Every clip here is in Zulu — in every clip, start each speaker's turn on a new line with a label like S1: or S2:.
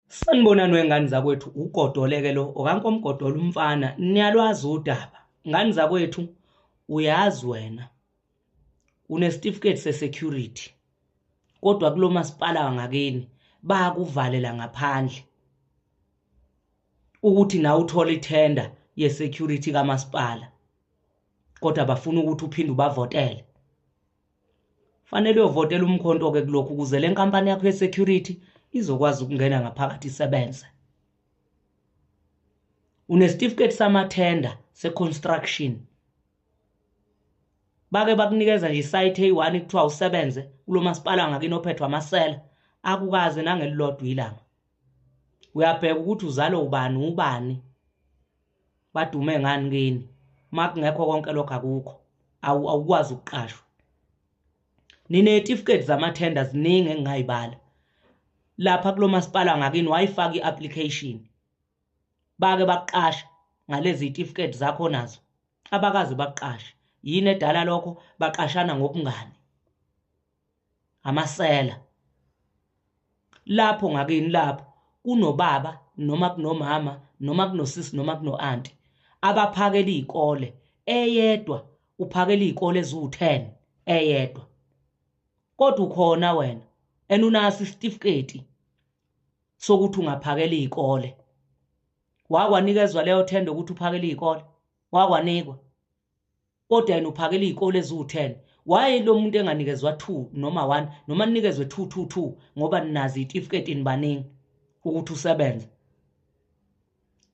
S1: Sanibonani wengane zakwethu ugodoleke lo okankomgodolo umfana niyalwazi udaba ngani zakwethu uyazi wena unesitifiketi sesecurity kodwa kulo masipala wangakini bayakuvalela ngaphandle ukuthi na uthola ithenda yesecurity kamasipala kodwa bafuna ukuthi uphinde ubavotele. Fanele uyovotela umkhonto ke kulokhu ukuze le nkampani yakho yesecurity izokwazi ukungena ngaphakathi isebenze. Unesitifiketi samathenda seconstruction. Bake bakunikeza nje isite eyi1 kuthiwa usebenze kulo masipala ngakini ophethwe amasela akukaze nangelilodwa ilanga. Uyabheka ukuthi uzalo ubani badume ngani kini makungekho konke lokho akukho awukwazi ukuqashwa. Ninetifiketi zamathenda ziningi engingayibala lapha kulo masipala ngakini wayifaka iapplication bake baqasha ngalezi zitifiketi zakho nazo abakazi baqasha yini edala lokho baqashana ngobungani amasela lapho ngakini lapho kunobaba noma kunomama noma kunosisi noma kunoanti abaphakela izikole eyedwa uphakela izikole ezu10 eyedwa kodwa ukhona wena enunasi isitifiketi sokuthi ungaphakela izikole wakwanikezwa leyo thenda ukuthi uphakela izikole wakwanikwa kodwa yena uphakela izikole ezu10 why lo muntu enganikezwa 2 noma 1 noma nikezwe 2 ngoba ninazi izitifiketi nibaningi ukuthi usebenze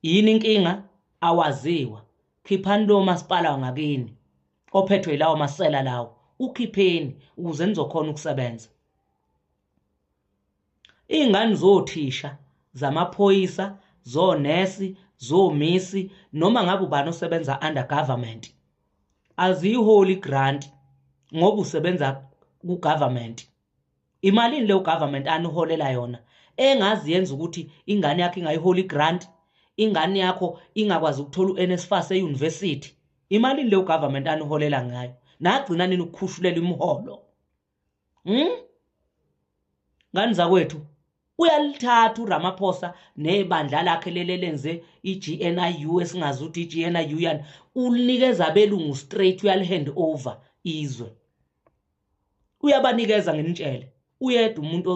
S1: yini inkinga awaziwa khiphani lo masipala wangakini ophethwe ilawo masela lawo ukhipheni ukuze nizokhona ukusebenza. Ingane zothisha zamaphoyisa zonesi zomisi noma ngabe ubani osebenza under government aziyiholi grant ngoba usebenza ku government. Imalini le government aniholela yona engazi yenza ukuthi ingane yakho ingayiholi grant ingane yakho ingakwazi ukuthola uNSFAS euniversity. Imalini le government aniholela ngayo nagcina nini ukukhushulela imiholo. Ngani zakwethu uyalithatha uRamaphosa nebandla lakhe lenze iGNIU esingazi ukuthi iGNIU yani ulinikeza abelungu straight uyalihand over izwe uyabanikeza ngenitshele uyedwa umuntu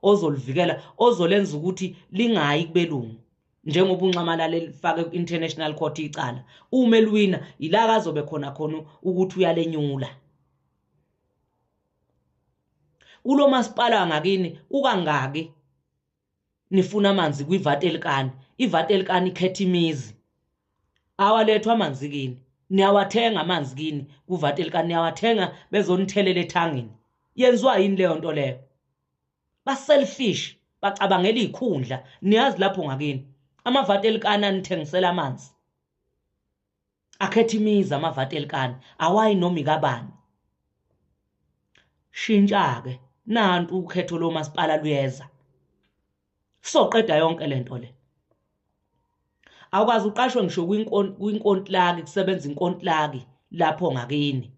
S1: ozolivikela ozolenza ukuthi lingayi kubelungu njengoba unxamalala lifake ku-international court icala uma elwina ila kazobe khona ukuthi uyalenyula. Kulo masipala ngakini ukangaki nifuna amanzi kwivatelikani ivatelikani ikhetha imizi awalethwa amanzi kini niyawathenga amanzi kini kuvatelikani niyawathenga bezonithelela ethangini. Yenziwa yini leyo nto leyo? Ba selfish bacabangela izikhundla. Niyazi lapho ngakini amavatelikani anithengisela amanzi akhetha imizi amavatelikani awayi noma ikabani. Shintsha ke nantu ukhetho lo masipala luyeza soqeda yonke lento le awukazi uqashwe ngisho kwinkontilaki kusebenza inkontilaki lapho ngakini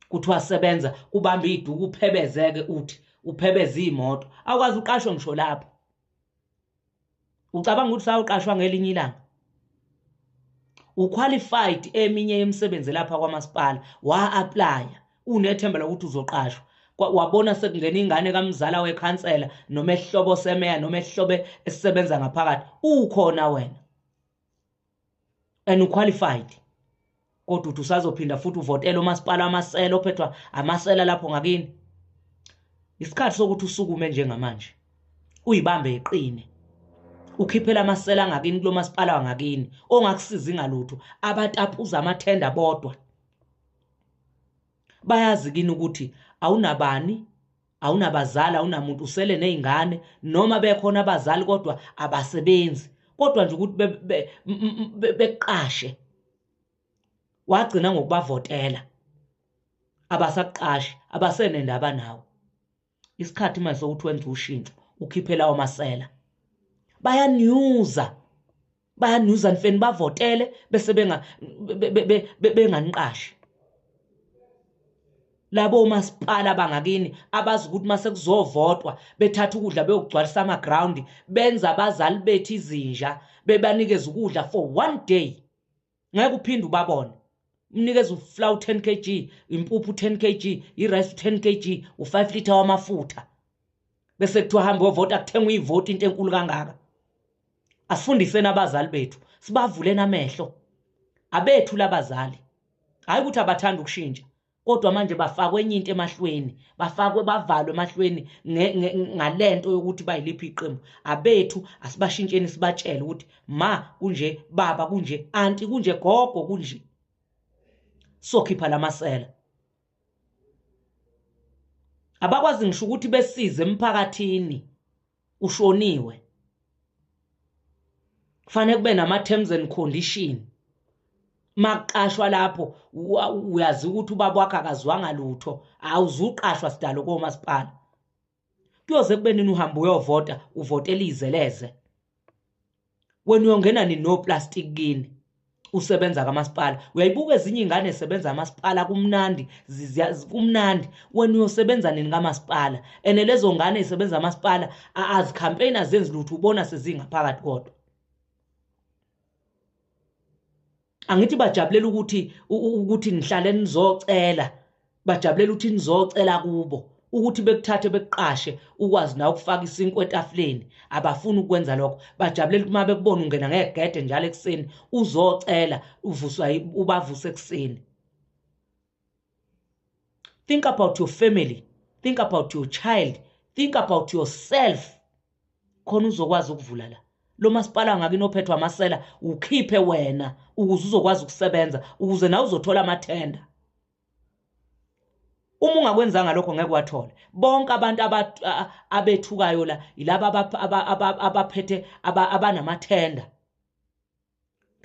S1: kuthiwa sebenza kubamba iduku uphebezeke uthi uphebeza imoto awukazi uqashwe ngisho lapho. Ucabanga ukuthi sawuqashwa ngelinye ilanga uqualified eminye yemisebenzi lapha kwamasipala wa apply unethemba lokuthi uzoqashwa wabona sekungena ingane kamzala wekhansela noma ehlobo semeya noma ehlobe esisebenza ngaphakathi ukhona wena and uqualified kodwa uthi usazophinda futhi uvotela umasipala amasela ophethwa amasela lapho ngakini. Isikhathi sokuthi usukume njengamanje uyibambe iqine ukhiphela amasela ngakini kulo masipala wangakini ongakusiza ngalutho abatapuza amathenda bodwa. Bayazi kini ukuthi awunabani awunabazali awunamuntu usele nezingane noma bekhona abazali kodwa abasebenzi kodwa nje ukuthi beqashe wagcina ngokubavotela abasaqashi abasenendaba nawo. Isikhathi manje sokuthi wenze ushintsho ukhiphela amasela bayanuza nifeni bavotele bese benganiqashi. labo masipala bangakini abazi ukuthi mase kuzovotwa bethatha ukudla beyogcwalisa ama-ground benza abazali bethu izinja bebanikeza ukudla for 1 day ngeke uphinde ubabone umnikeza uflour 10 kg impuphu 10 kg irice 10 kg u5 liter wamafutha bese kuthiwa hambe wovota kuthengwa ivoti into enkulu kangaka. Asifundiseni abazali bethu sibavuleni amehlo abethu labazali hayi ukuthi abathanda ukushintsha kodwa manje bafakwe enye into emahlweni bafakwe bavalwe emahlweni ngalento yokuthi bayiliphi iqembu abethu asibashintsheni sibatshele ukuthi ma kunje baba kunje anti kunje gogo kunje sokhipha lamasela abakwazi ngisho ukuthi besize emphakathini ushoniwe kufanele kube nama terms and condition maqashwa lapho uyazi ukuthi ubaba wakhe akazwanga lutho awuzuqashwa sidalo komasipala kuyoze kube nini uhamba uyovota uvotela izeleze wena uyongena ni no plastic kini usebenza kamasipala uyayibuka ezinye ingane esebenza kamasipala kumnandi kumnandi wena uyosebenza nini kamasipala ene lezo ngane ezisebenza kamasipala az campaigner zenzi lutho ubona sezingaphakathi kodwa angithi bajabulela ukuthi nihlale nizocela bajabulela ukuthi nizocela kubo ukuthi bekuthathe bekuqashe ukwazi na ukufaka isinkwe etafuleni abafuni ukwenza lokho bajabulela ukuthi uma bekubona ungena ngegede njalo ekseni uzocela uvuswa ubavuse ekseni. Think about your family, think about your child, think about yourself khona uzokwazi ukuvula la lo masipala ngakini ophethwe amasela ukhiphe wena ukuze uzokwazi ukusebenza ukuze na uzothola amathenda. Uma ungakwenzanga lokho ngeke wathola bonke abantu abethukayo la ilaba abaphethe abanamathenda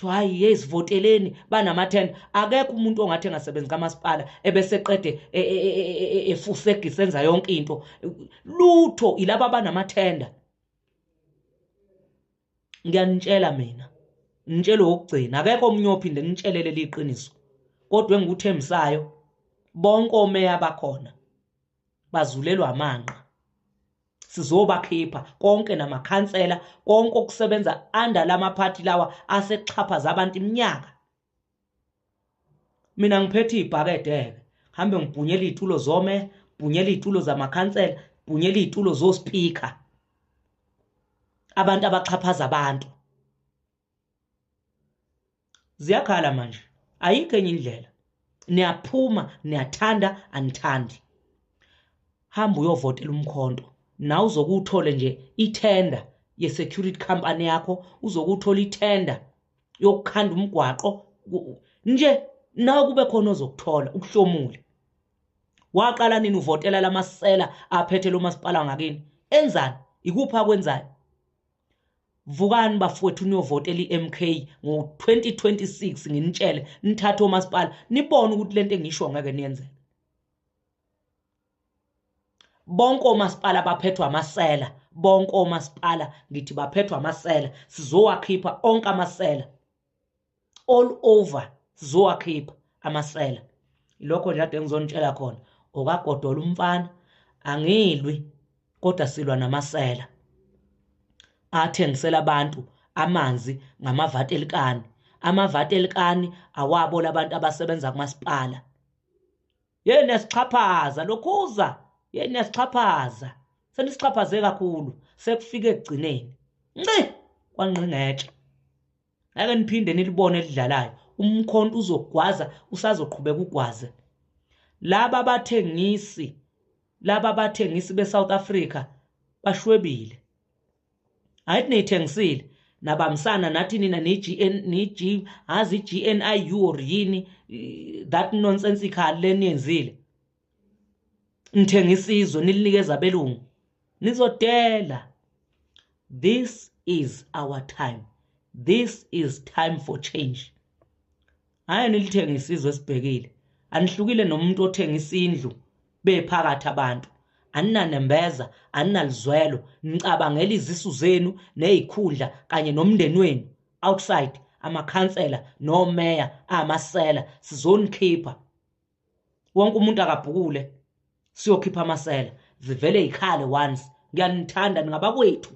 S1: hayi yesivoteleni banamathenda akekho umuntu ongathi engasebenzi kamasipala ebese qede efuse senza yonke into lutho ilaba abanamathenda. Ngiyanitshela mina nitshelo ukugcina akekho omnye ophinde nitshelele liqiniso kodwa engikuthembisayo bonke omeya bakhona bazulelwa amanqa sizobakhipha konke namakhansela konke okusebenza under lamaphathi lawa asexhaphaza abantu iminyaka. Mina ngiphethe ibhakedeke hambe ngibhunyela izitulo zome bhunyela izitulo zamakhansela bhunyela izitulo zospeaker abantu abaxhaphaza abantu ziyakhala manje ayikho enye indlela niyaphuma niyathanda anithandi hamba uyovotela umkhonto na uzokuthole nje itender ye-security company yakho uzokuthola itender yokukhanda umgwaqo nje nawe kube khona ozokuthola ukuhlomule. Waqala nini uvotela lamasela aphethe lo masipala ngakini enzani ikuphi akwenzayo vukani bafowethu niyovotela iMK ngo2026 nginitshele nithathe omasipala nibone ukuthi lento engisho ngeke niyenzeke. Bonke omasipala baphethwe amasela bonke omasipala ngithi baphethwe amasela sizowakhipha onke amasela all over sizowakhipha amasela ilokho nje ade ngizonitshela khona okagodola umfana angilwi kodwa silwa namasela athengisela abantu amanzi ngamavatelikani amavatelikani awabo labantu abasebenza kumasipala yena sixhaphaza lokhuza yena sixhaphaza senisixhaphaze kakhulu sekufike egcineni nci kwanqingeke ake niphinde nilibone elidlalayo umkhonto uzogwaza usazoqhubeka ugwaze laba bathengisi beSouth Africa bashwebile ayithi nithengisile nabamsana nathi nina ne-GN azi GNIU or yini that nonsensical leniyenzile nithengisizwe nilinikeza abelungu nizodela. This is our time, this is time for change. Hayi nilithengisizwe sibhekile anihlukile nomuntu othengisa indlu bephakathi abantu aninanembeza aninalizwelo nicabangela izisu zenu nezikhundla kanye nomndeni wenu outside amakhansela nomeya amasela sizonikhipha wonke umuntu akabhukule siyokhipha amasela zivele ikhale once ngiyanithanda ningabakwethu